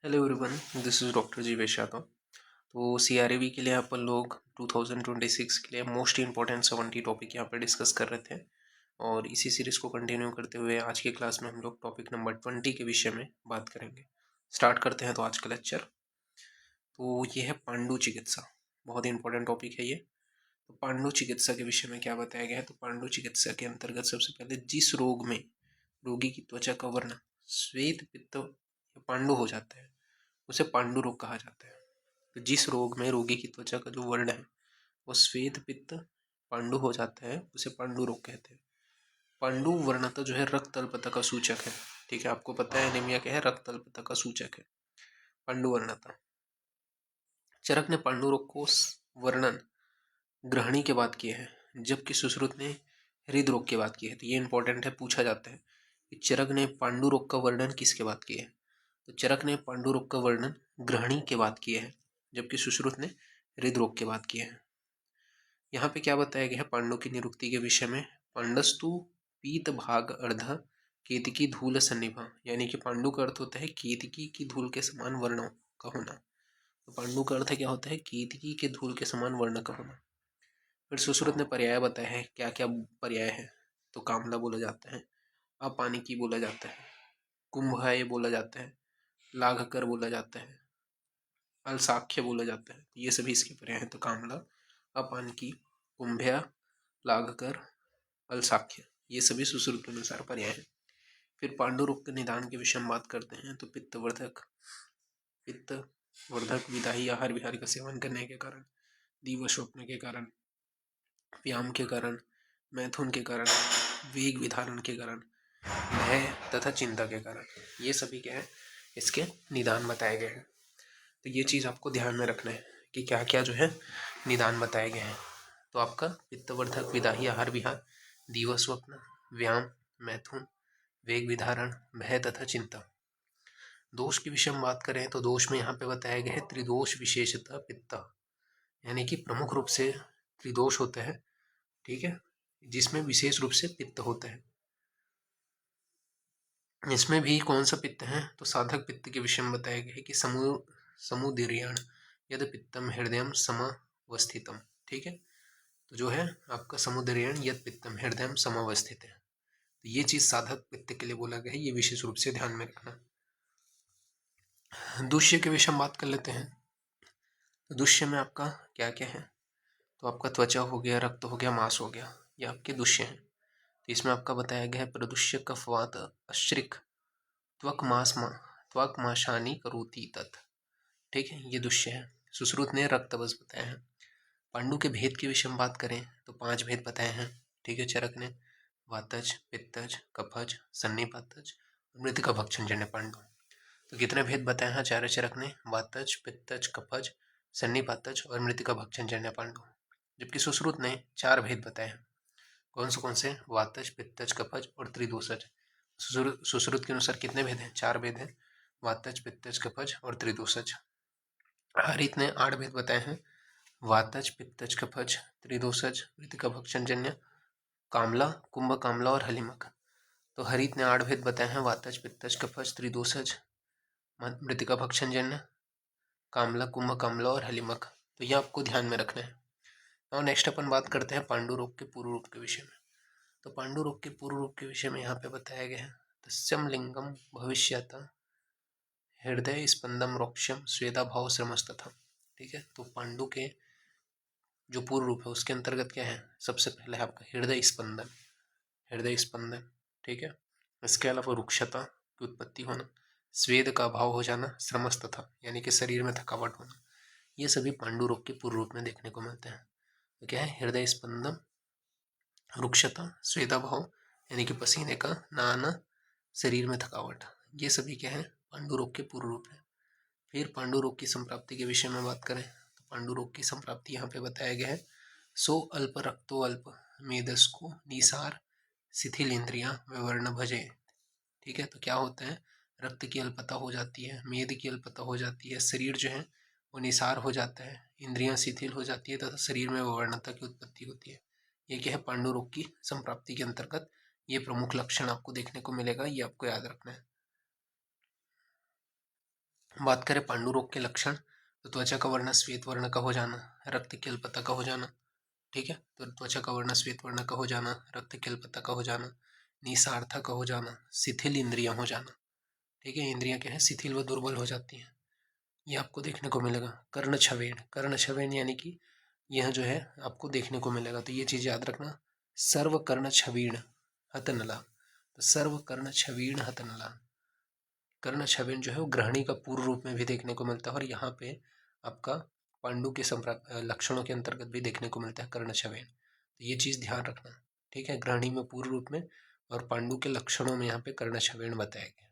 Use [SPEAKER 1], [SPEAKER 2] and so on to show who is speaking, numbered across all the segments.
[SPEAKER 1] Hello everyone, this is doctor Jeevesh Yadav. तो CRAB के लिए अपन लोग 2026 के लिए मोस्ट इंपॉर्टेंट 70 टॉपिक यहाँ पे डिस्कस कर रहे थे और इसी सीरीज़ को कंटिन्यू करते हुए आज के क्लास में हम लोग टॉपिक नंबर 20 के विषय में बात करेंगे। स्टार्ट करते हैं तो आज का लेक्चर। तो ये है पांडु चिकित्सा, बहुत ही इंपॉर्टेंट टॉपिक है ये। तो पांडु चिकित्सा के विषय में क्या बताया गया है, तो पांडु चिकित्सा के अंतर्गत सबसे पहले जिस रोग में रोगी की त्वचा का वर्ण श्वेत पित्त या पांडु हो जाता है उसे पांडु रोग कहा जाता है। तो जिस रोग में रोगी की त्वचा का जो वर्ण है वो श्वेत पित्त पांडु हो जाता है उसे पांडु रोग कहते हैं। पांडु वर्णतः जो है रक्त अल्पता का सूचक है। ठीक है, आपको पता है एनीमिया क्या है, रक्त अल्पता का सूचक है पांडु वर्णतः। चरक ने पांडु रोग को वर्णन ग्रहणी के बाद किए हैं, जबकि सुश्रुत ने हृद रोग के बाद किए हैं। तो ये इंपॉर्टेंट है, पूछा जाता है कि चरक ने पांडु रोग का वर्णन किसके बाद किया है। तो चरक ने पांडु रोग का वर्णन ग्रहणी के बाद किया है, जबकि सुश्रुत ने हृदरोग के बाद किया है। यहाँ पे क्या बताया गया है पांडु की निरुक्ति के विषय में, पांडस्तु पीत भाग अर्ध केतकी धूल सन्निभा, यानी कि पांडु का अर्थ होता है केतकी की धूल के समान वर्णों का होना। तो पांडु का अर्थ क्या होता है, केतकी के धूल के समान वर्ण का होना। फिर सुश्रुत ने पर्याय बताया है, क्या क्या पर्याय है। तो कामला बोला जाता है, अपानिकी बोला जाता है, कुंभाय बोला जाता है, लाघकर बोला जाता है, अलसाख्य बोला जाता है। ये सभी इसके पर्याय हैं। तो कामला, अपानकी, कुंभ्या, लाघकर, अलसाख्य, ये सभी सुश्रुत के अनुसार पर्याय हैं। फिर पांडु रोग के निदान के विषय में बात करते हैं। तो पित्तवर्धक विदाही आहार विहार का सेवन करने के कारण, दिवस्वप्न के कारण, व्यायाम के कारण, मैथुन के कारण, वेग विधारण के कारण, भय तथा चिंता के कारण, ये सभी क्या है इसके निदान बताए गए हैं। तो ये चीज़ आपको ध्यान में रखना है कि क्या क्या जो है निदान बताए गए हैं। तो आपका पित्तवर्धक विदाही आहार विहार, दिवस्वप्न, व्यायाम, मैथुन, वेग विधारण, भय तथा चिंता। दोष के विषय में बात करें तो दोष में यहाँ पे बताया गया है त्रिदोष विशेषतः पित्त, यानी कि प्रमुख रूप से त्रिदोष होते हैं। ठीक है, जिसमें विशेष रूप से पित्त होता है। इसमें भी कौन सा पित्त है, तो साधक पित्त के विषय में बताया गया है कि समुदीर्यण यद पित्तम हृदयम समावस्थितम। ठीक है, तो जो है आपका समुदीर्यण यद पित्तम हृदयम समावस्थित है। तो ये चीज साधक पित्त के लिए बोला गया है, ये विशेष रूप से ध्यान में रखना। दुष्य के विषय में बात कर लेते हैं। तो दुष्य में आपका क्या क्या है, तो आपका त्वचा हो गया, रक्त हो गया, मांस हो गया, ये आपके दुष्य हैं। तो इसमें आपका बताया गया है प्रदुष्य कफवात अश्रिक त्वक माशानी करोति तत्। ठीक है, ये दुष्य है। सुश्रुत ने रक्तवश बताया है। पांडु के भेद के विषय में बात करें तो 5 भेद बताए हैं। ठीक है, चरक ने वातज, पित्तज, कफज, सन्निपातज, मृतिका भक्षण जन्य पांडु। तो कितने भेद बताए हैं आचार्य चरक ने, वातज, पित्तज, कफज, सन्निपातज और मृतिका भक्षण जन्य पांडु। जबकि सुश्रुत ने 4 भेद बताए हैं। कौन से, वातज, पित्तज, कफज और त्रिदोषज। सुश्रुत के अनुसार कितने भेद हैं, 4 भेद हैं, वातज, पित्तज, कफज और त्रिदोषज। हरित ने 8 भेद बताए हैं, वातज, पित्तज, कफज, त्रिदोषज, मृतिका भक्षण जन्य, कामला, कुंभ कामला और हलिमक। तो हरित ने 8 भेद बताए हैं, वातज, पित्तज, कफज, त्रिदोषज, मृतिका भक्षण जन्य, कामला, कुंभ कामला और हलिमक। तो ये आपको ध्यान में रखना है। और नेक्स्ट अपन बात करते हैं पांडु रोग के पूर्व रूप के विषय में। तो पांडु रोग के पूर्व रूप के विषय में यहाँ पे बताया गया है, तस्यम लिंगम भविष्यत हृदय स्पंदम रोक्षम स्वेदा भाव श्रमस्तथा। ठीक है, तो पांडु के जो पूर्व रूप है उसके अंतर्गत क्या है, सबसे पहले है आपका हृदय स्पंदन, हृदय स्पंदन। ठीक है, इसके अलावा रुक्षता की उत्पत्ति होना, स्वेद का अभाव हो जाना, श्रमस्तथा यानी कि शरीर में थकावट होना, ये सभी पांडु रोग के पूर्व रूप में देखने को मिलते हैं। तो क्या है, हृदय स्पंदन, रुक्षता, स्वेदाभाव यानी कि पसीने का ना आना, शरीर में थकावट, ये सभी क्या है पांडु रोग के पूर्व रूप है। फिर पांडु रोग की संप्राप्ति के विषय में बात करें तो पांडु रोग की संप्राप्ति यहाँ पे बताया गया है, सो अल्प रक्तो अल्प मेदस्को निसार शिथिल इंद्रिया विवर्ण भजे। ठीक है, तो क्या होता है, रक्त की अल्पता हो जाती है, मेद की अल्पता हो जाती है, शरीर जो है वो निसार हो जाता है, इंद्रियां शिथिल हो जाती है तथा शरीर में विवर्णता की उत्पत्ति होती है। ये क्या है, पांडु रोग की संप्राप्ति के अंतर्गत ये प्रमुख लक्षण आपको देखने को मिलेगा, ये आपको याद रखना है। बात करें पांडु रोग के लक्षण, तो त्वचा का वर्ण श्वेत वर्ण का हो जाना, रक्त केलपता का हो जाना, ठीक है। तो त्वचा का वर्ण श्वेत वर्ण का हो जाना, रक्त केलपता का हो जाना, निसार्था का हो जाना, शिथिल इंद्रियां हो जाना, ठीक है। इंद्रियां क्या है, शिथिल व दुर्बल हो जाती हैं, ये आपको देखने को मिलेगा। कर्ण छवेण, कर्ण छवेण यानी कि यह जो है आपको देखने को मिलेगा, तो ये चीज़ याद रखना। सर्व कर्ण छवीण हतनला, तो सर्व कर्ण छवीण हतनला, कर्ण छवेण जो है वो ग्रहणी का पूर्व रूप में भी देखने को मिलता है, और यहाँ पे आपका पांडु के लक्षणों के अंतर्गत भी देखने को मिलता है कर्ण छवेण, तो ये चीज़ ध्यान रखना, ठीक है। ग्रहणी में पूर्व रूप में और पांडु के लक्षणों में यहाँ पे कर्ण छवेण बताया गया।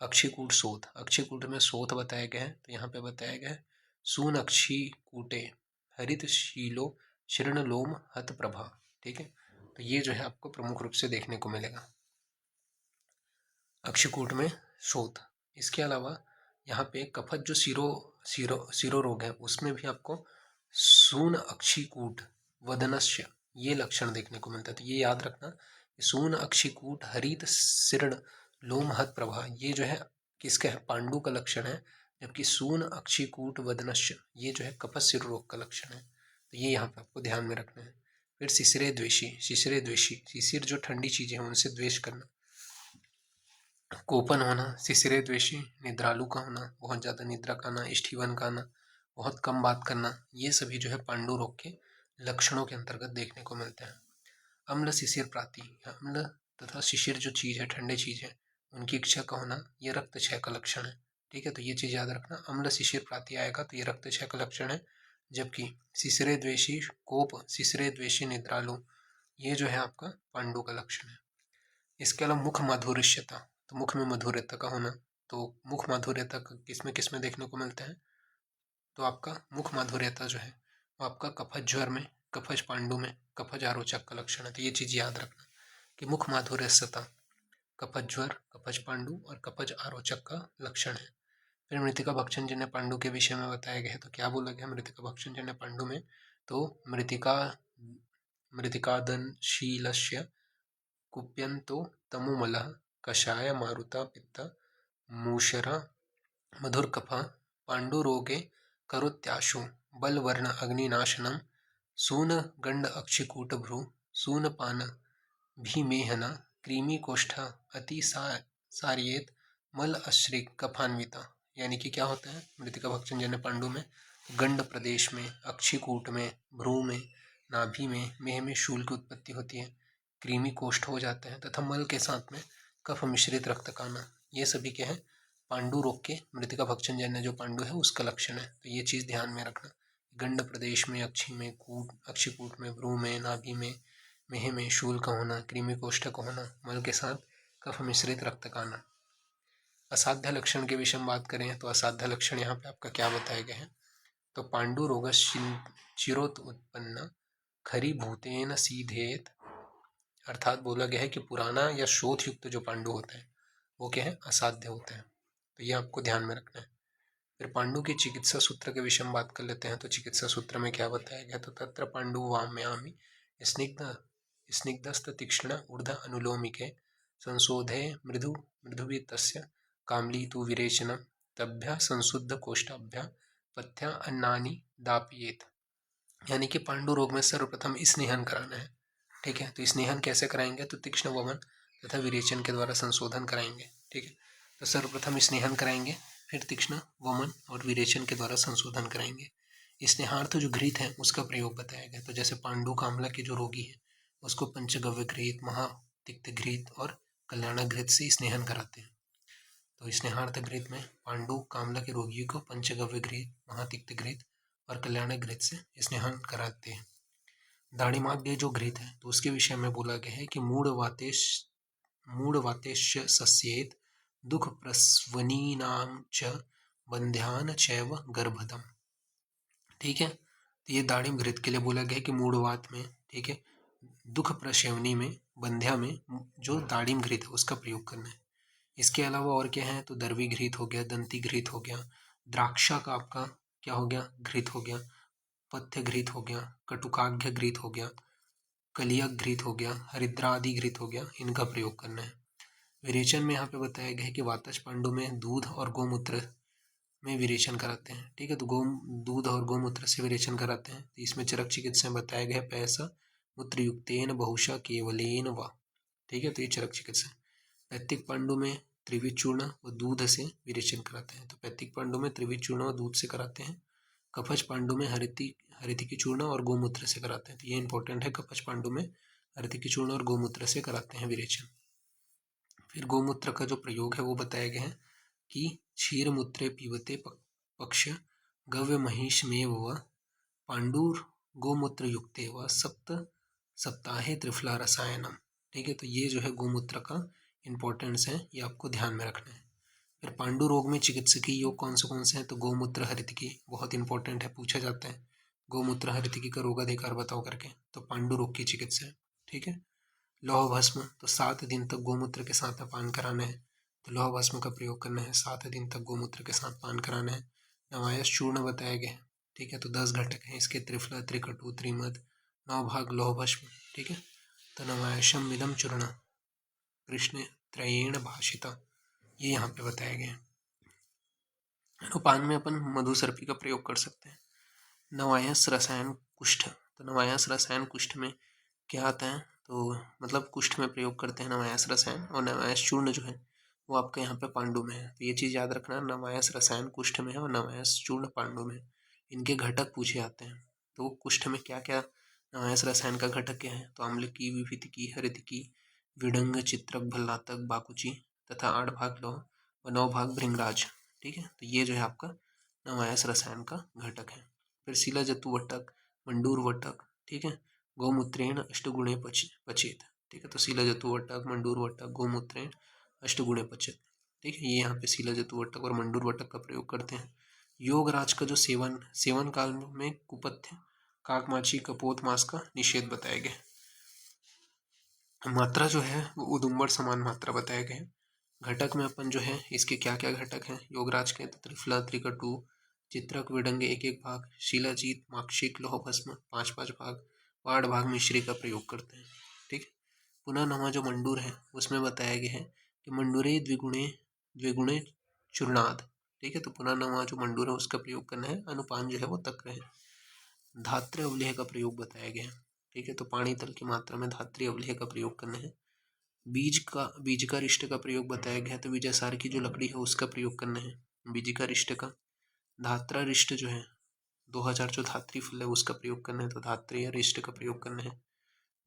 [SPEAKER 1] अक्षिकूट शोथ, अक्षिकूट में शोथ बताया गया है, तो यहाँ पे बताया गया है सून अक्षिकूटे हरित शीलो शीर्णलोम हत प्रभा, ठीक है। तो ये जो है आपको प्रमुख रूप से देखने को मिलेगा अक्षिकूट में शोथ। इसके अलावा यहाँ पे कफत जो सिरो रोग है उसमें भी आपको सून अक्षिकूट वदनस्य ये लक्षण देखने को मिलता है, तो ये याद रखना। सून अक्षिकूट हरित शीर्ण लोमहत प्रभा ये जो है किसका है, पांडु का लक्षण है, जबकि सून अक्षिकूट वदनस्य ये जो है कफत सिर रोग का लक्षण है, तो ये यहाँ पे आपको ध्यान में रखना है। फिर शिशिरे द्वेषी, शिशिरे द्वेषी, शिशिर जो ठंडी चीजें हैं उनसे द्वेष करना, कोपन होना, शिशिरे द्वेषी, निद्रालु का होना, बहुत ज़्यादा निद्रा का आना, स्टीवन का आना, बहुत कम बात करना, ये सभी जो है पांडु रोग के लक्षणों के अंतर्गत देखने को मिलते हैं। अम्ल शिशिर प्राति, अम्ल तथा शिशिर जो चीज़ है, ठंडे चीज़ है, उनकी इच्छा का होना, ये रक्तक्षय का लक्षण है, ठीक है। तो ये चीज़ याद रखना, अम्ल शिशिर प्राति आएगा तो ये रक्तक्षय का लक्षण है, जबकि शिशिरे द्वेषी कोप, शिशिरे द्वेषी निद्रालु ये जो है आपका पांडु का लक्षण है। इसके अलावा मुख माधुर्यता, तो मुख में मधुरता का होना, तो मुख माधुर्यता किस में देखने को मिलता है, तो आपका मुख माधुर्यता जो है वो आपका कफज ज्वर में, कफज पांडु में कफज आरोचक का लक्षण है, तो ये चीज़ याद रखना कि मुख माधुर्यता कफज ज्वर, कफज पांडु और कफज आरोचक का लक्षण है। फिर मृतिका भक्षण जन्य पांडु के विषय में बताया गया है, तो क्या बोला गया मृतिका भक्षण जन्य पांडु में, तो मृतिकादनशीलस्य कुप्यन्तो तमुमलः कषाय मारुता पित्त मूषरा मधुरकफा पांडुरोगे करोत्याशु बलवर्ण अग्निनाशनम सून गंड अक्षिकूट भ्रू सूनपान भीमेहना कृमिकोष्ठ अति सारियेत मल अश्रिक कफान्विता, यानी कि क्या होता है मृतिका भक्षण जन्य पांडु में, गंड प्रदेश में, अक्षिकूट में, भ्रू में, नाभि में, मेह में शूल की उत्पत्ति होती है, कृमि कोष्ठ हो जाते हैं तथा मल के साथ में कफ मिश्रित रक्त का आना, ये सभी क्या है पांडु रोग के मृतिका भक्षण जन्य जो पांडु है उसका लक्षण है, तो ये चीज़ ध्यान में रखना। गंड प्रदेश में, अक्षिकूट में, भ्रू में, नाभि में, मेह में शूल का होना, कृमि कोष्ठ का होना, मल के साथ कफ मिश्रित रक्त का आना। असाध्य लक्षण के विषय में बात करें तो असाध्य लक्षण यहाँ पे आपका क्या बताया गया है, तो पांडु रोग चिरोत उत्पन्न खरी भूतेन सीधेत, अर्थात बोला गया है कि पुराना या शोथ युक्त जो पांडु होता है वो क्या है असाध्य होता है, तो ये आपको ध्यान में रखना है। फिर पांडु के चिकित्सा सूत्र के विषय में बात कर लेते हैं, तो चिकित्सा सूत्र में क्या बताया गया, तो तत्र पांडु वाम्यामी स्निग्धस्त तीक्ष्ण ऊर्ध अनुलोमिके संशोधे मृदुवितस्य कामली तु विरेचनम तभ्य संशुद्ध कोष्ठाभ्य पथ्या अन्नानि दापयेत, यानी कि पांडु रोग में सर्वप्रथम स्नेहन कराना है, ठीक है। तो स्नेहन कैसे कराएंगे, तो तीक्ष्ण वमन तथा विरेचन के द्वारा संशोधन कराएंगे, ठीक है। तो सर्वप्रथम स्नेहन कराएंगे, फिर तीक्ष्ण वमन और विरेचन के द्वारा संशोधन कराएंगे। स्नेहार्थ जो घृत है उसका प्रयोग बताया गया, तो जैसे पांडु कामला के जो रोगी है उसको पंचगव्य घृत, महातिक्त घृत और कल्याण घृत से स्नेहन कराते हैं, तो स्नेहार्थ घृत में पांडु कामला के रोगियों को पंचगव्य घृत, महातिक्त घृत और कल्याण घृत से स्नेहन कराते हैं। दाढ़िमाग्य जो घृत है तो उसके विषय में बोला गया है कि मूढ़वातेश्य सस्येत दुख प्रस्वनीनाम च बंध्यान चैव गर्भदम, ठीक है। तो ये दाढ़िम घृत के लिए बोला गया है कि मूढ़वात में, ठीक है, दुख प्रसेवनी में, बंध्या में जो दाढ़िम घृत है उसका प्रयोग करना है। इसके अलावा और क्या है, तो दरवी घृत हो गया, दंती घृत हो गया, द्राक्षा का आपका क्या हो गया घृत हो गया, पथ्य घृत हो गया, कटुकाग्य घृत हो गया, कलियक घृत हो गया, हरिद्रा आदि घृत हो गया, इनका प्रयोग करना है। विरेचन में यहाँ पे बताया गया है कि वातज पांडु में दूध और गोमूत्र में विरेचन कराते हैं। ठीक है, तो दूध और गोमूत्र से विरेचन कराते हैं। तो इसमें चरक चिकित्सा में बताया गया पैसा मूत्रयुक्तेन बहुशा केवलेन व। ठीक है, तो ये चरक चिकित्सा। पैतृक पांडु में त्रिविध चूर्ण व दूध से विरेचन कराते हैं। तो पैतृक पांडु में त्रिविध चूर्ण व दूध से कराते हैं। कफच पांडु में हरितिकी चूर्ण और गोमूत्र से कराते हैं। तो ये इंपॉर्टेंट है, कफच पांडु में हरितिकी चूर्ण और गोमूत्र से कराते हैं विरेचन। फिर गोमूत्र का जो प्रयोग है वो बताया गया है कि क्षीर मूत्रे पीबते पक्ष गव्य महिष में व पांडुर गोमूत्र युक्ते व सप्त सप्ताहे त्रिफला रसायनम। ठीक है, तो ये जो है गोमूत्र का इंपॉर्टेंस है, ये आपको ध्यान में रखना है। फिर पांडु रोग में चिकित्सकीय योग कौन से हैं, तो गोमूत्र हरितिकी बहुत इंपॉर्टेंट है, पूछा जाता है गोमूत्र हरितिकी का रोगाधिकार बताओ करके, तो पांडु रोग की चिकित्सा है। ठीक है, लौह भस्म, तो 7 दिन तक गोमूत्र के साथ पान कराना है, तो लौह भस्म का प्रयोग करना है, 7 दिन तक गोमूत्र के साथ पान कराना है। नवायस चूर्ण बताया गया है। ठीक है, तो 10 घटक हैं इसके, त्रिफला त्रिकटु त्रिमद 9 भाग लौह भस्म। ठीक है, तो नवायशम मिदम चूर्ण कृष्ण त्रयेण भाषिता, ये यहाँ पे बताया गया है। अनुपान में अपन मधुसर्पी का प्रयोग कर सकते हैं। नवायस रसायन कुष्ठ, तो नवायस रसायन कुष्ठ में क्या आता है, तो मतलब कुष्ठ में प्रयोग करते हैं नवायस रसायन। और नवायस चूर्ण जो है वो आपका यहाँ पे पांडु में है, तो ये चीज़ याद रखना, नवायस रसायन कुष्ठ में है और नवायस चूर्ण पांडु में है। इनके घटक पूछे जाते हैं, तो कुष्ठ में क्या क्या नवायस रसायन का घटक क्या है, तो आम्लकी, विभितिकी, हरितिकी, विडंग, चित्रक, भल्लातक, बाकुची तथा 8 भाग लौह व 9 भाग भृंगराज। ठीक है, तो ये जो है आपका नवायस रसायन का घटक है। फिर शिला जतुवटक, मंडूर वटक। ठीक है, गौमूत्रेण अष्टगुणे पचेत। ठीक है, तो शिला जतुवटक, मंडूर वटक, गौमूत्रेण अष्टगुणे पचेत। ठीक है, ये यहाँ पे शिला जतुवटक और मंडूर वटक का प्रयोग करते हैं। योगराज का जो सेवन काल में कुपथ्य, काकमाची, कपोत मांस का निषेध बताया गया। मात्रा जो है वो उदुम्बर समान मात्रा बताया गया है। घटक में अपन जो है इसके क्या क्या घटक हैं योगराज के, तो त्रिफला त्रिकटु चित्रक विडंगे 1-1 भाग, शिलाजीत माक्षिक लौह भस्म 5-5 भाग, 8 भाग मिश्री का प्रयोग करते हैं। ठीक, पुनः नवा जो मंडूर है उसमें बताया गया है कि मंडूरे द्विगुणे चूर्णाद। ठीक है, तो पुनः नवा जो मंडूर है उसका प्रयोग करना है, अनुपान जो है वो तक रहे। धात्र अवलेह का प्रयोग बताया गया है। ठीक है, तो पानी तल की मात्रा में धात्री अवलेह का प्रयोग करना है। बीज का रिष्ट का प्रयोग बताया गया है, तो विजयसार की जो लकड़ी है उसका प्रयोग करना है बीज का रिष्ट का। धात्रा रिष्ट जो है 2000 जो धात्री फल है उसका प्रयोग करना है, तो धात्री रिष्ट का प्रयोग करना है।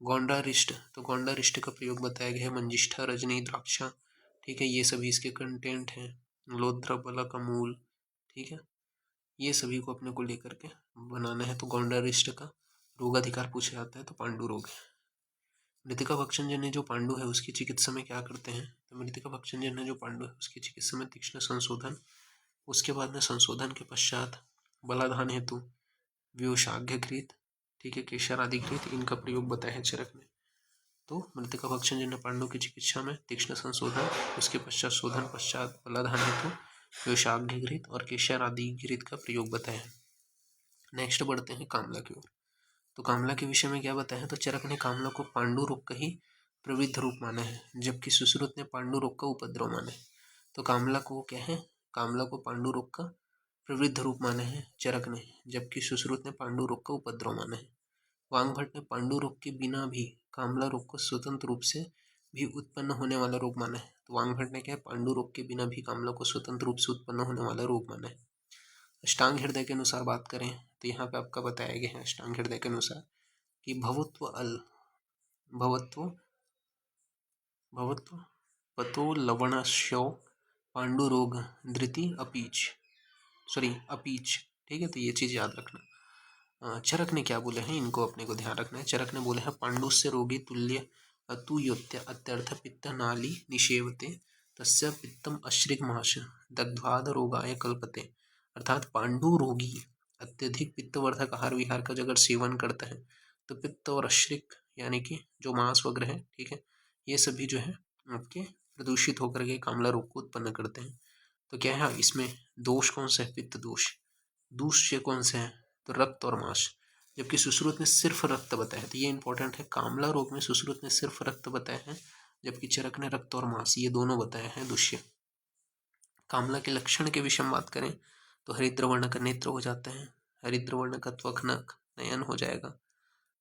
[SPEAKER 1] गोंडा रिष्ट, तो गोंडा रिष्ट का प्रयोग बताया गया है मंजिष्ठा, रजनी, द्राक्षा। ठीक है, ये सभी इसके कंटेंट हैं। लोद्र बला का मूल। ठीक है, ये सभी को अपने को लेकर के बनाना है। तो गोंडा रिष्ट का रोगाधिकार पूछा जाता है, तो पांडु रोग है। मृतिका भक्षणजन्य जो पांडु है उसकी चिकित्सा में क्या करते हैं, तो मृतिका भक्षणजन्य जो पांडु है उसकी चिकित्सा में तीक्ष्ण संशोधन, उसके बाद में संशोधन के पश्चात बलाधान हेतु व्योषाघ्य घृत, ठीक है, केशर आदि घृत, इनका प्रयोग बताया है चरक में। तो मृतिका भक्षणजन्य पांडु की चिकित्सा में तीक्ष्ण संशोधन, उसके पश्चात शोधन पश्चात बलाधान हेतु व्योषाघ्य घृत और केशर आदि घृत का प्रयोग बताया है। नेक्स्ट बढ़ते हैं कामला की ओर। तो कामला के विषय में क्या बताया है, तो चरक ने कामला को पांडु रोग का ही प्रवृद्ध रूप माना है, जबकि सुश्रुत ने पांडु रोग का उपद्रव माना है। तो कामला को क्या है, कामला को पांडु रोग का प्रवृद्ध रूप माना है चरक ने, जबकि सुश्रुत ने पांडु रोग का उपद्रव माना है। वांगभट्ट ने पांडु रोग के बिना भी कामला रोग को स्वतंत्र रूप से भी उत्पन्न होने वाला रोग माना है। तो वांगभट्ट ने क्या है, पांडु रोग के बिना भी कामला को स्वतंत्र रूप से उत्पन्न होने वाला रोग माना है। अष्टांग हृदय के अनुसार बात करें तो यहाँ पे आपका बताया गया है अष्टांग हृदय के अनुसार कि भवत्व पतो लवणस्यो पांडुरोग धृति अपीच। ठीक है, तो ये चीज याद रखना। चरक ने क्या बोले हैं, इनको अपने को ध्यान रखना है। चरक ने बोले हैं पांडु से रोगी तुल्य अतुयोत्य अत्यर्थ पित्त नाली निषेवते तस्य पित्तम अश्रिक माश दग्ध्वाद रोगाय कल्पते। अर्थात पांडु रोगी अत्यधिक पित्तवर्धक आहार विहार का अगर सेवन करता है तो पित्त और अश्रिक यानी कि जो मांस वगैरह है, ठीक है, ये सभी जो है आपके प्रदूषित होकर के कामला रोग को उत्पन्न करते हैं। तो क्या है इसमें दोष कौन सा है, पित्त दोष। दूष्य कौन से हैं, तो रक्त और मांस, जबकि सुश्रुत ने सिर्फ रक्त बताया है। तो ये इंपॉर्टेंट है, कामला रोग में सुश्रुत ने सिर्फ रक्त बताया है, जबकि चरक ने रक्त और मांस ये दोनों बताए हैं दूष्य। कामला के लक्षण के विषय में बात करें तो हरिद्र वर्ण का नेत्र हो जाता है, हरिद्र वर्ण का त्वक नयन हो जाएगा,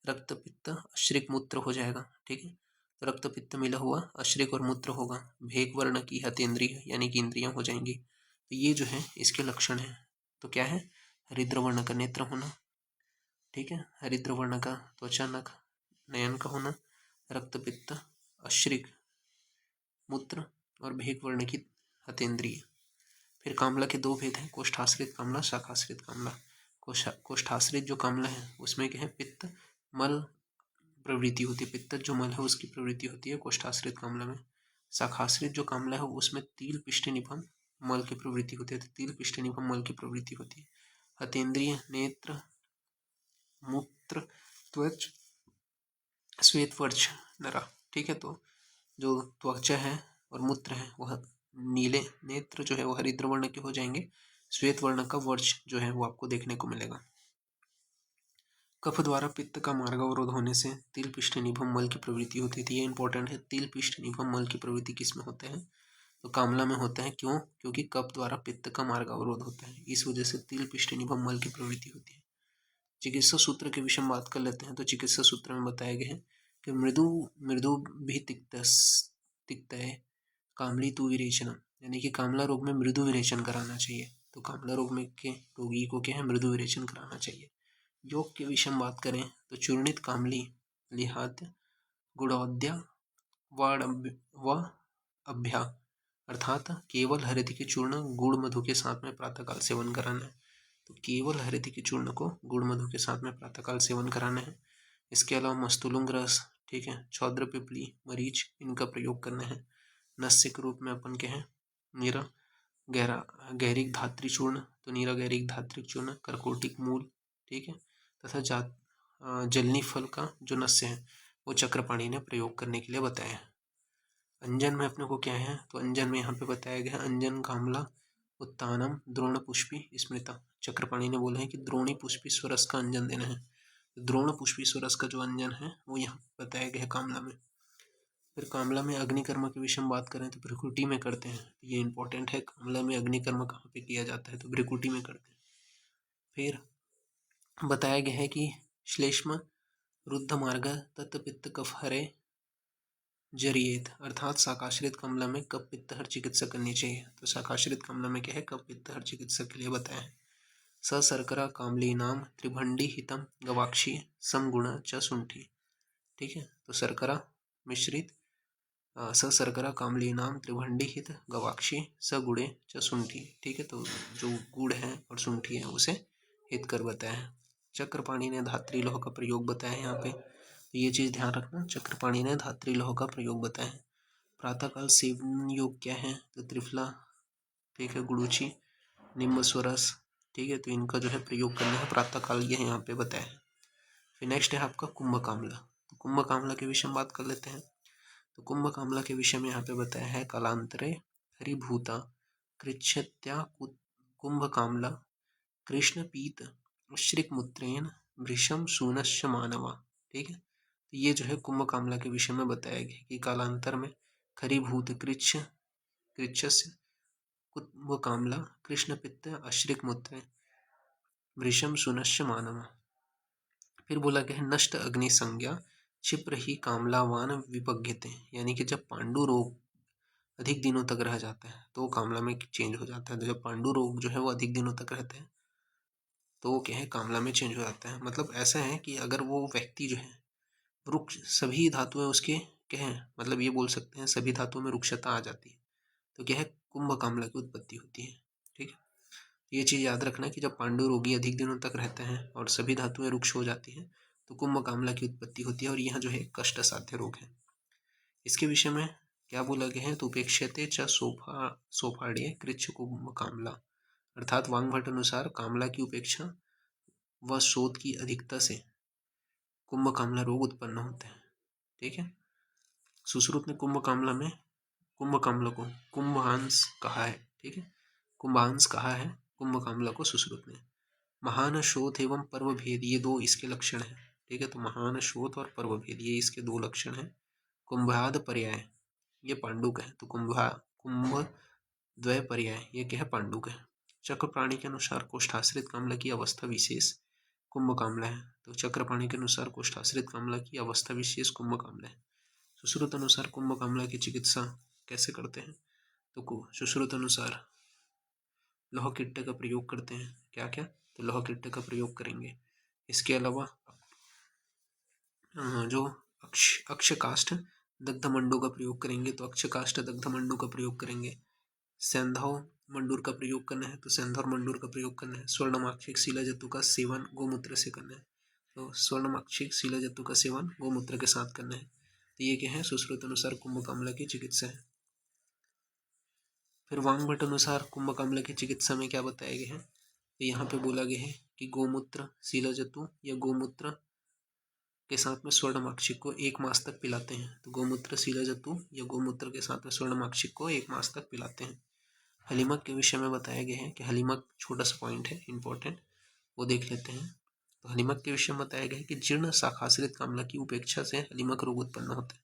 [SPEAKER 1] रक्त पित्त अश्रिक मूत्र हो जाएगा। ठीक है, तो रक्त पित्त मिला हुआ अश्रिक और मूत्र होगा। भेक वर्ण की हतेंद्रिय यानी कि इंद्रियां हो जाएंगी। तो ये जो है इसके लक्षण है। तो क्या है, हरिद्र वर्ण का नेत्र होना, ठीक है, हरिद्र वर्ण का त्वचा नयन का होना, रक्त पित्त अश्रिक मूत्र और भेक वर्ण की हतेंद्रिय। फिर कामला के दो भेद हैं, कोष्ठाश्रित कामला, शाखाश्रित कामला। कोष्ठाश्रित जो कामला है उसमें क्या है, पित्त मल प्रवृत्ति होती है, पित्त जो मल है उसकी प्रवृत्ति होती है कोष्ठाश्रित कामला में। शाखाश्रित जो कामला है उसमें तिल पिष्ट निभम मल की प्रवृत्ति होती है, तिल पिष्ट निभम मल की प्रवृत्ति होती है। हतेंद्रिय नेत्र मूत्र त्वच श्वेत वर्च नरा। ठीक है, तो जो त्वचा है और मूत्र है वह नीले, नेत्र जो है वो हरिद्र वर्ण के हो जाएंगे, श्वेत वर्ण का वर्च जो है वो आपको देखने को मिलेगा। कफ द्वारा पित्त का मार्ग अवरोध होने से तिल पिष्ट निभम मल की प्रवृत्ति होती थी। ये इंपॉर्टेंट है, तिल पिष्ट निभम मल की प्रवृत्ति किस में होते हैं, तो कामला में होता है। क्यों, क्योंकि कफ द्वारा पित्त का मार्ग अवरोध होता है, इस वजह से तिल पिष्ट निभम मल की प्रवृत्ति होती है। चिकित्सा सूत्र के विषय में बात कर लेते हैं। तो चिकित्सा सूत्र में बताया गया है कि मृदु मृदु भी तिक्त है कामली तु विरेचनम, यानी कि कामला रोग में मृदु विरेचन कराना चाहिए। तो कामला रोग में के रोगी को क्या है, मृदु विरेचन कराना चाहिए। योग के विषय में बात करें तो चूर्णित कामली लिहाद्य गुणोद्या व अभ्या, अर्थात केवल हरित के चूर्ण गुड़ मधु के साथ में प्रातःकाल सेवन कराना है। तो केवल हरित के चूर्ण को गुड़ मधु के साथ में प्रातःकाल सेवन कराना है। इसके अलावा मस्तुलुंग रस, ठीक है, छौद्र पिपली मरीच, इनका प्रयोग करना है। नस्य के रूप में अपन के हैं नीरा गहरिक धात्री चूर्ण, तो नीरा गहरिक धात्री चूर्ण, करकोटिक मूल, ठीक है, तथा जलनी फल का जो नस्य है वो चक्रपाणी ने प्रयोग करने के लिए बताया है। अंजन में अपने को क्या है, तो अंजन में यहाँ पे बताया गया अंजन कामला उत्तानम द्रोण पुष्पी स्मृता। चक्रपाणी ने बोला है कि द्रोणी पुष्पी स्वरस का अंजन देना है। द्रोण पुष्पी स्वरस का जो अंजन है वो यहाँ बताया गया है कामला में। फिर कामला में अग्निकर्म के विषय में बात करें तो भ्रिकुटी में करते हैं। ये इंपॉर्टेंट है, कामला में अग्निकर्म कहाँ पे किया जाता है, तो भ्रिकुटी में करते हैं। फिर बताया गया है कि श्लेष्म रुद्ध मार्ग तत्व पित्त कफ हरे जरिएत, अर्थात शाकाश्रित कमला में कफ पित्त हर चिकित्सा करनी चाहिए। तो शाकाश्रित कमला में क्या है, कफ पित्त हर चिकित्सा के लिए बताया है। स शर्करा कामली नाम त्रिभंडी हितम गवाक्षी समगुण च सुंठी, ठीक है, तो शर्करा मिश्रित स शर्करा कामली नाम त्रिभंडी हित गवाक्षी स गुड़े च सुंठी, ठीक है, तो जो गुड़ है और सुंठी है उसे हित कर बताया है। चक्रपाणी ने धात्री लोह का प्रयोग बताया है यहाँ पे, तो ये चीज़ ध्यान रखना, चक्रपाणी ने धात्री लोह का प्रयोग बताया है। प्रातःकाल सेवन योग क्या है, तो त्रिफला, ठीक है, गुड़ूची, निम्ब स्वरस, ठीक है, तो इनका जो है प्रयोग करना है प्रातःकाल, ये यहाँ पे बताया है। फिर नेक्स्ट है आपका कुंभ कामला। तो कुंभ कामला के विषय में बात कर लेते हैं। तो कुंभ कामला के विषय में यहाँ पे बताया है कालांतरे हरिभूता कृच्छत्या कुंभ कामला कृष्ण पीत श्रिक मुत्रेन भृशम सूनश्च मानवा, ठीक है, तो ये जो है कुंभ कामला के विषय में बताया गया कि कालांतर में खरीभूत कृच्छस्य कुंभ कामला कृष्ण पित्त अश्रिक मूत्र वृषम सुनश्च मानव। फिर बोला गया है नष्ट अग्नि संज्ञा क्षिप्र ही कामलावान विपग्यते, यानी कि जब पांडु रोग अधिक दिनों तक रह जाता है तो कामला में चेंज हो जाता है। तो जब पांडु रोग जो है वो अधिक दिनों तक रहता है तो वो क्या है, कामला में चेंज हो जाता है। मतलब ऐसा है कि अगर वो व्यक्ति जो है रुक्ष, सभी धातुएं उसके क्या है, मतलब ये बोल सकते हैं सभी धातुओं में रुक्षता आ जाती है, तो क्या है, कुंभ कामला की उत्पत्ति होती है। ठीक है, ये चीज़ याद रखना कि जब पांडु रोगी अधिक दिनों तक रहते हैं और सभी धातुएं रुक्ष हो जाती हैं तो कुंभ कामला की उत्पत्ति होती है, और यह जो है कष्ट साध्य रोग है। इसके विषय में क्या बोला गया है, तो उपेक्षते च सोफाड़िए कृच्छ कुंभ कामला, अर्थात वांगभट अनुसार कामला की उपेक्षा व शोध की अधिकता से कुंभ कामला रोग उत्पन्न होते हैं। ठीक है, सुश्रुत ने कुंभ कामला में कुंभ कामला को कुंभांस कहा है। ठीक है, कुंभांस कहा है कुंभ कामला को सुश्रुत ने। महान शोथ एवं पर्व भेद, ये दो इसके लक्षण हैं। ठीक है, तो महान शोथ और पर्व भेद ये इसके दो लक्षण हैं। कुंभाद पर्याय ये पांडुक है, तो कुंभ द्वय पर्याय ये क्या है, पांडुक है। चक्रपाणी के अनुसार कोष्ठाश्रित कामला की अवस्था विशेष कुंभ कामला है। तो चक्रपाणी के अनुसार कोष्ठाश्रित कामला की अवस्था विशेष कुंभ कामला है। सुश्रुत अनुसार कुंभ कामला की चिकित्सा कैसे करते हैं? तो सुश्रुत अनुसार लौह किट्ट का प्रयोग करते हैं। क्या क्या? तो लौह किट्ट का प्रयोग करेंगे। इसके अलावा जो अक्षकाष्ठ दग्ध मंडू का प्रयोग करेंगे, तो अक्षकाष्ठ दग्ध मंडू का प्रयोग करेंगे। सेंधव मंडूर का प्रयोग करना है, तो सेंधव मंडूर का प्रयोग करना है। स्वर्णमाक्षिक शिलाजतु का सेवन गोमूत्र से करना है, तो स्वर्णमाक्षिक शिलाजतु का सेवन गोमूत्र के साथ करना है। तो ये क्या है? सुश्रुत अनुसार कुंभ कामला की चिकित्सा है। फिर वांग अनुसार कुंभ कामला की चिकित्सा में क्या बताया गया है? तो यहाँ पे बोला गया है कि गोमूत्र शिलाजतु या गोमूत्र के साथ में स्वर्णमाक्षिक को 1 मास तक पिलाते हैं। तो गोमूत्र शिलाजतु या गोमूत्र के साथ में स्वर्णमाक्षिक को 1 मास तक पिलाते हैं। हलीमक के विषय में बताया गया है कि हलीमक छोटा सा पॉइंट है इंपॉर्टेंट, वो देख लेते हैं। तो हलीमक के विषय में बताया गया है कि जीर्ण शाखाश्रित कामला की उपेक्षा से हलीमक रोग उत्पन्न होता है।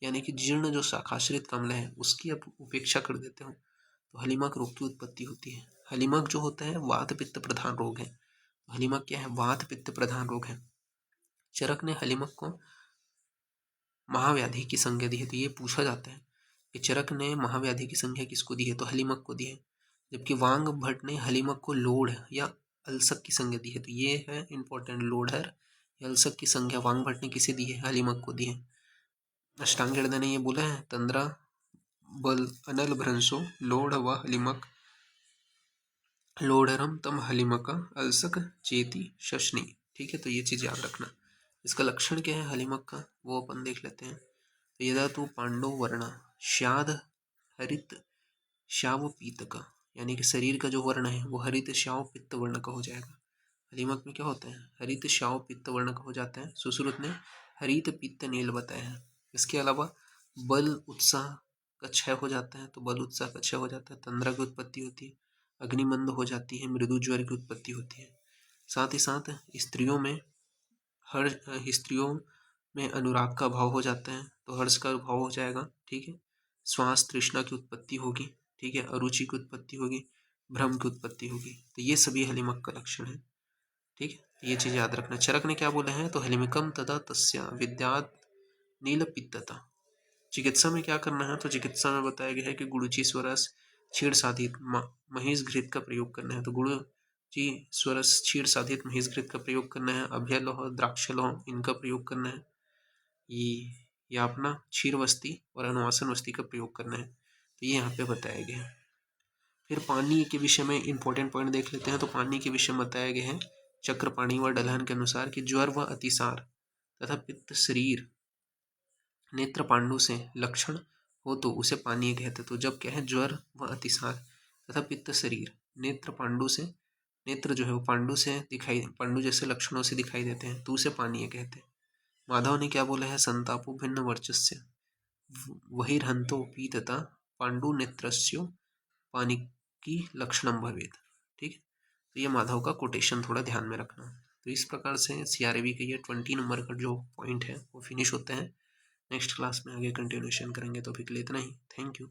[SPEAKER 1] यानी कि जीर्ण जो शाखाश्रित कामला है उसकी आप उपेक्षा कर देते हो तो हलीमक रोग की उत्पत्ति होती है। हलीमक जो होता है वात पित्त प्रधान रोग है। हलीमक क्या है? वात पित्त प्रधान रोग है। चरक ने हलीमक को महाव्याधि की संज्ञा दी है। तो ये पूछा जाता है कि चरक ने महाव्याधि की संज्ञा किसको दी है? तो हलीमक को दी है। जबकि वांग भट्ट ने हलीमक को लोढ़ या अल्सक की संज्ञा दी है। तो ये है इंपॉर्टेंट, लोढ़र या अल्सक की संज्ञा वांग भट्ट ने किसे दी है? हलीमक को दी है। अष्टांगहृदय ने ये बोला है तंद्रा बल अनल भ्रंशो लोढ़ व हलीमक लोढ़रम तम हलीमका अल्सक चेती शशनी। ठीक है, तो ये चीज याद रखना। इसका लक्षण क्या है हलीमक का, वो अपन देख लेते हैं। तो यदा तो पांडव वर्ण श्याद हरित श्याव पीत का, यानी कि शरीर का जो वर्ण है वो हरित श्याव पित्त वर्ण का हो जाएगा। हलीमक में क्या होता है? हरित श्याव पित्त वर्ण का हो जाता है। सुश्रुत ने हरित पित्त नील बताया है। इसके अलावा बल उत्साह का क्षय हो जाता है, तो बल उत्साह का क्षय हो जाता है, तंद्रा की उत्पत्ति होती है, अग्निमंद हो जाती है, मृदु ज्वर की उत्पत्ति होती है। साथ ही साथ स्त्रियों में अनुराग का भाव हो जाता है, तो हर्ष का भाव हो जाएगा। ठीक है, श्वास तृष्णा की उत्पत्ति होगी। ठीक है, अरुचि की उत्पत्ति होगी, भ्रम की उत्पत्ति होगी। तो ये सभी हलीमक का लक्षण है। ठीक है, ये चीज याद रखना। चरक ने क्या बोला है? तो हलिमिकम तदा तस्या विद्यात नील पित्तता। चिकित्सा में क्या करना है? तो चिकित्सा में बताया गया है कि गुड़ुची स्वरस क्षीर साधित महिष घृत का प्रयोग करना है। तो गुड़ुची स्वरस क्षीर साधित महिष घृत का प्रयोग करना है। अभ्यलोह द्राक्षलोह इनका प्रयोग करना है। ये अपना क्षीर वस्ती और अनुवासन वस्ती का प्रयोग करना है। तो ये यहाँ पे बताया गया है। फिर पानी के विषय में इंपॉर्टेंट पॉइंट देख लेते हैं। तो पानी के विषय में बताया गया है चक्रपाणी व डलहन के अनुसार कि ज्वर व अतिसार तथा पित्त शरीर नेत्र पांडु से लक्षण हो तो उसे पानी कहते। तो जब क्या है? ज्वर व अतिसार तथा पित्त शरीर नेत्र पांडु से, नेत्र जो है वो पांडु जैसे लक्षणों से दिखाई देते हैं तो उसे पानी कहते हैं। माधव ने क्या बोला है? संतापो भिन्न वर्चस्य वही हंतो पीतता पांडु नेत्रस्यो पानी की लक्षणम भवेत। ठीक है, तो ये माधव का कोटेशन थोड़ा ध्यान में रखना। तो इस प्रकार से CRAB का ये 20 नंबर का जो पॉइंट है वो फिनिश होते हैं। नेक्स्ट क्लास में आगे कंटिन्यूशन करेंगे। तो अभी के लिए इतना ही। Thank you.